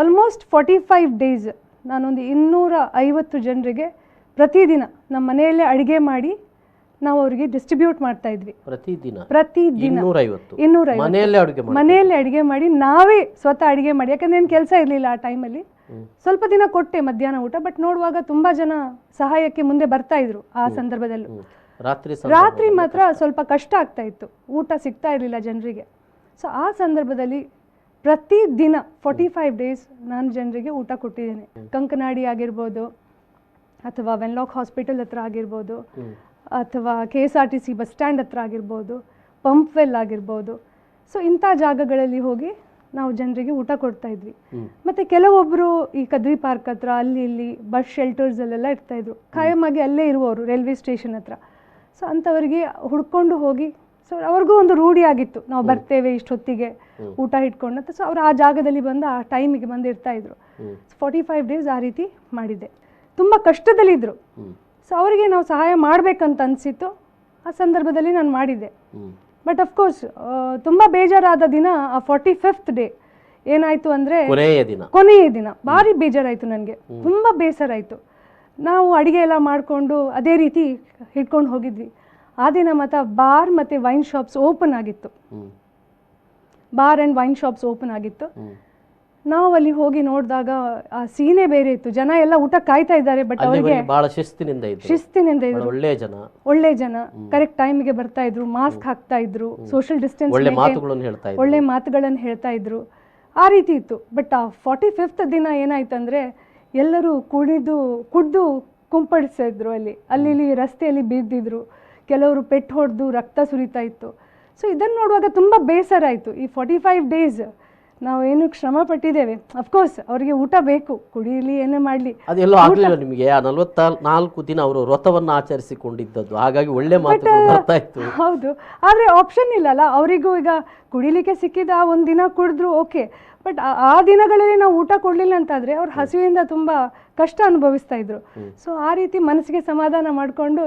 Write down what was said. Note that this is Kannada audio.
ಆಲ್ಮೋಸ್ಟ್ 45 ಡೇಸ್ ನಾನೊಂದು 250 ಜನರಿಗೆ ಪ್ರತಿದಿನ ನಮ್ಮ ಮನೆಯಲ್ಲೇ ಅಡುಗೆ ಮಾಡಿ ನಾವು ಅವರಿಗೆ ಡಿಸ್ಟ್ರಿಬ್ಯೂಟ್ ಮಾಡ್ತಾ ಇದ್ವಿ. ಪ್ರತಿದಿನ 250 ಮನೆಯಲ್ಲೇ ಅಡುಗೆ ಮಾಡಿ ನಾವೇ ಸ್ವತಃ ಅಡುಗೆ ಮಾಡಿ, ಯಾಕಂದ್ರೆ ಏನು ಕೆಲಸ ಇರಲಿಲ್ಲ ಆ ಟೈಮಲ್ಲಿ. ಸ್ವಲ್ಪ ದಿನ ಕೊಟ್ಟೆ ಮಧ್ಯಾಹ್ನ ಊಟ, ಬಟ್ ನೋಡುವಾಗ ತುಂಬಾ ಜನ ಸಹಾಯಕ್ಕೆ ಮುಂದೆ ಬರ್ತಾ ಇದ್ರು. ಆ ಸಂದರ್ಭದಲ್ಲೂ ರಾತ್ರಿ ಮಾತ್ರ ಸ್ವಲ್ಪ ಕಷ್ಟ ಆಗ್ತಾ ಇತ್ತು, ಊಟ ಸಿಗ್ತಾ ಇರಲಿಲ್ಲ ಜನರಿಗೆ. ಸೊ ಆ ಸಂದರ್ಭದಲ್ಲಿ ಪ್ರತಿದಿನ 45 ಡೇಸ್ ನಾನು ಜನರಿಗೆ ಊಟ ಕೊಟ್ಟಿದ್ದೇನೆ. ಕಂಕನಾಡಿ ಆಗಿರ್ಬೋದು, ಅಥವಾ ವೆನ್ಲಾಕ್ ಹಾಸ್ಪಿಟಲ್ ಹತ್ರ ಆಗಿರ್ಬೋದು, ಅಥವಾ KSRTC ಬಸ್ ಸ್ಟ್ಯಾಂಡ್ ಹತ್ರ ಆಗಿರ್ಬೋದು, ಪಂಪ್ವೆಲ್ ಆಗಿರ್ಬೋದು. ಸೊ ಇಂಥ ಜಾಗಗಳಲ್ಲಿ ಹೋಗಿ ನಾವು ಜನರಿಗೆ ಊಟ ಕೊಡ್ತಾ ಇದ್ವಿ. ಮತ್ತು ಕೆಲವೊಬ್ಬರು ಈ ಕದ್ರಿ ಪಾರ್ಕ್ ಹತ್ರ ಅಲ್ಲಿ ಇಲ್ಲಿ ಬಸ್ ಶೆಲ್ಟರ್ಸಲ್ಲೆಲ್ಲ ಇರ್ತಾಯಿದ್ರು, ಖಾಯಮಾಗಿ ಅಲ್ಲೇ ಇರುವವರು ರೈಲ್ವೆ ಸ್ಟೇಷನ್ ಹತ್ರ. ಸೊ ಅಂಥವರಿಗೆ ಹುಡ್ಕೊಂಡು ಹೋಗಿ, ಸೊ ಅವ್ರಿಗೂ ಒಂದು ರೂಢಿ ಆಗಿತ್ತು, ನಾವು ಬರ್ತೇವೆ ಇಷ್ಟೊತ್ತಿಗೆ ಊಟ ಇಟ್ಕೊಂಡು ಅಂತ. ಸೊ ಅವ್ರು ಆ ಜಾಗದಲ್ಲಿ ಬಂದು ಆ ಟೈಮಿಗೆ ಬಂದು ಇರ್ತಾಯಿದ್ರು. 45 ಡೇಸ್ ಆ ರೀತಿ ಮಾಡಿದ್ದೆ. ತುಂಬ ಕಷ್ಟದಲ್ಲಿದ್ದರು. ಸೊ ಅವರಿಗೆ ನಾವು ಸಹಾಯ ಮಾಡಬೇಕಂತ ಅನಿಸಿತ್ತು. ಆ ಸಂದರ್ಭದಲ್ಲಿ ನಾನು ಮಾಡಿದ್ದೆ. ಬಟ್ ಅಫ್ಕೋರ್ಸ್ ತುಂಬ ಬೇಜಾರಾದ ದಿನ ಆ 45th ಡೇ ಏನಾಯಿತು ಅಂದರೆ, ಕೊನೆಯ ದಿನ ಭಾರಿ ಬೇಜಾರಾಯಿತು ನನಗೆ, ತುಂಬ ಬೇಸರ ಆಯಿತು. ನಾವು ಅಡುಗೆ ಎಲ್ಲ ಮಾಡಿಕೊಂಡು ಅದೇ ರೀತಿ ಹಿಡ್ಕೊಂಡು ಹೋಗಿದ್ವಿ. ಆ ದಿನ ಮತ್ತು ಬಾರ್ ಮತ್ತು ವೈನ್ ಶಾಪ್ಸ್ ಓಪನ್ ಆಗಿತ್ತು. Bar and wine shops open ಆಗಿತ್ತು. ನಾವು ಅಲ್ಲಿ ಹೋಗಿ ನೋಡಿದಾಗ ಆ ಸೀನೆ ಬೇರೆ ಇತ್ತು. ಜನ ಎಲ್ಲ ಊಟ ಕಾಯ್ತಾ ಇದ್ದಾರೆ, ಬಟ್ ಅವರಿಗೆ ಶಿಸ್ತಿನಿಂದ ಇದ್ರು, ಒಳ್ಳೆ ಜನ ಕರೆಕ್ಟ್ ಟೈಮಿಗೆ ಬರ್ತಾ ಇದ್ರು, ಮಾಸ್ಕ್ ಹಾಕ್ತಾ ಇದ್ರು, ಸೋಷಿಯಲ್ ಡಿಸ್ಟೆನ್ಸ್, ಒಳ್ಳೆ ಮಾತುಗಳನ್ನು ಹೇಳ್ತಾ ಇದ್ರು, ಆ ರೀತಿ ಇತ್ತು. ಬಟ್ ಆ 45th ದಿನ ಏನಾಯ್ತಂದ್ರೆ, ಎಲ್ಲರೂ ಕುಡ್ದು ಕುಂಪಡಿಸಿದ್ರು. ಅಲ್ಲಿ ರಸ್ತೆಯಲ್ಲಿ ಬಿದ್ದಿದ್ರು, ಕೆಲವರು ಪೆಟ್ಟು ಹೊಡೆದು ರಕ್ತ ಸುರಿತಾ ಇತ್ತು. ಸೊ ಇದನ್ನು ನೋಡುವಾಗ ತುಂಬ ಬೇಸರ ಆಯಿತು. ಈ 45 ಡೇಸ್ ನಾವೇನು ಶ್ರಮ ಪಟ್ಟಿದ್ದೇವೆ, ಅಫ್ಕೋರ್ಸ್ ಅವರಿಗೆ ಊಟ ಬೇಕು, ಕುಡಿಯಲಿ ಏನೇ ಮಾಡಲಿ. ಅದೆಲ್ಲೋ ಆಗಲಿಲ್ಲ ನಿಮಗೆ. ಆ 44 ದಿನ ಅವರು ವ್ರತವನ್ನು ಆಚರಿಸಿಕೊಂಡಿದ್ದದ್ದು, ಹಾಗಾಗಿ ಒಳ್ಳೆ ಮಾತು ಬರ್ತಾ ಇತ್ತು. ಹೌದು, ಆದರೆ ಆಪ್ಷನ್ ಇಲ್ಲಲ್ಲ ಅವರಿಗೂ. ಈಗ ಕುಡಿಲಿಕ್ಕೆ ಸಿಕ್ಕಿದ ಒಂದು ದಿನ ಕುಡಿದ್ರು ಓಕೆ, ಬಟ್ ಆ ದಿನಗಳಲ್ಲಿ ನಾವು ಊಟ ಕೊಡಲಿಲ್ಲ ಅಂತಾದರೆ ಅವ್ರು ಹಸಿವಿಂದ ತುಂಬ ಕಷ್ಟ ಅನುಭವಿಸ್ತಾ ಇದ್ರು. ಸೊ ಆ ರೀತಿ ಮನಸ್ಸಿಗೆ ಸಮಾಧಾನ ಮಾಡಿಕೊಂಡು